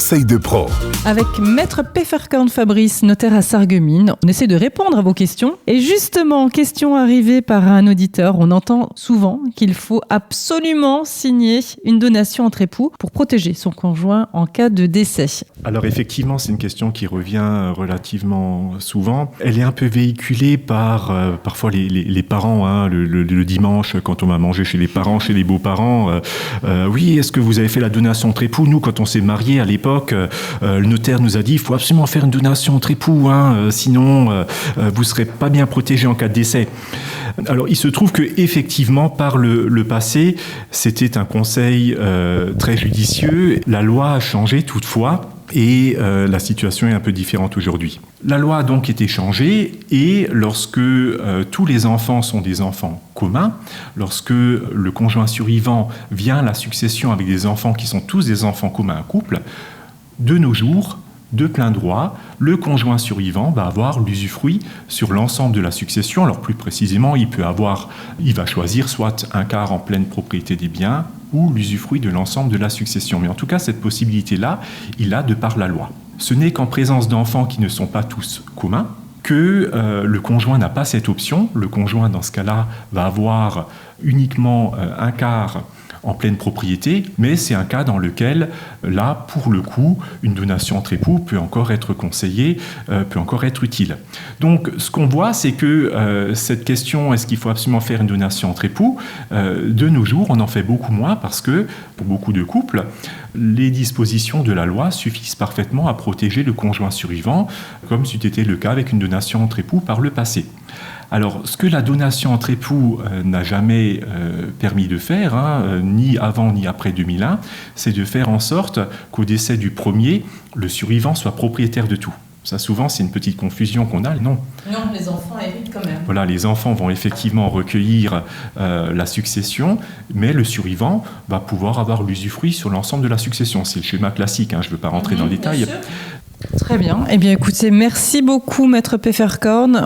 conseil de pro. Avec Maître Pfefferkorn Fabrice, notaire à Sarreguemines, on essaie de répondre à vos questions. Et justement, question arrivée par un auditeur, on entend souvent qu'il faut absolument signer une donation entre époux pour protéger son conjoint en cas de décès. Alors effectivement, c'est une question qui revient relativement souvent. Elle est un peu véhiculée par parfois les parents, le dimanche quand on va manger chez les parents, chez les beaux-parents. Oui, est-ce que vous avez fait la donation entre époux ? Nous, quand on s'est mariés à l'époque, le notaire nous a dit il faut absolument faire une donation entre époux, sinon vous ne serez pas bien protégé en cas de décès. Alors il se trouve que effectivement par le passé, c'était un conseil très judicieux. La loi a changé toutefois. Et la situation est un peu différente aujourd'hui. La loi a donc été changée et lorsque tous les enfants sont des enfants communs, lorsque le conjoint survivant vient à la succession avec des enfants qui sont tous des enfants communs à couple, de nos jours, de plein droit, le conjoint survivant va avoir l'usufruit sur l'ensemble de la succession. Alors plus précisément, il va choisir soit un quart en pleine propriété des biens ou l'usufruit de l'ensemble de la succession. Mais en tout cas, cette possibilité-là, il l'a de par la loi. Ce n'est qu'en présence d'enfants qui ne sont pas tous communs que le conjoint n'a pas cette option. Le conjoint, dans ce cas-là, va avoir uniquement un quart en pleine propriété, mais c'est un cas dans lequel, là, pour le coup, une donation entre époux peut encore être conseillée, peut encore être utile. Donc, ce qu'on voit, c'est que cette question, est-ce qu'il faut absolument faire une donation entre époux, de nos jours, on en fait beaucoup moins parce que, pour beaucoup de couples, les dispositions de la loi suffisent parfaitement à protéger le conjoint survivant, comme c'eût été le cas avec une donation entre époux par le passé. Alors, ce que la donation entre époux n'a jamais permis de faire, ni avant ni après 2001, c'est de faire en sorte qu'au décès du premier, le survivant soit propriétaire de tout. Ça, souvent, c'est une petite confusion qu'on a. Non, les enfants héritent quand même. Voilà, les enfants vont effectivement recueillir la succession, mais le survivant va pouvoir avoir l'usufruit sur l'ensemble de la succession. C'est le schéma classique, je ne veux pas rentrer dans le détail. Très bien. Eh bien, écoutez, merci beaucoup, Maître Pfefferkorn.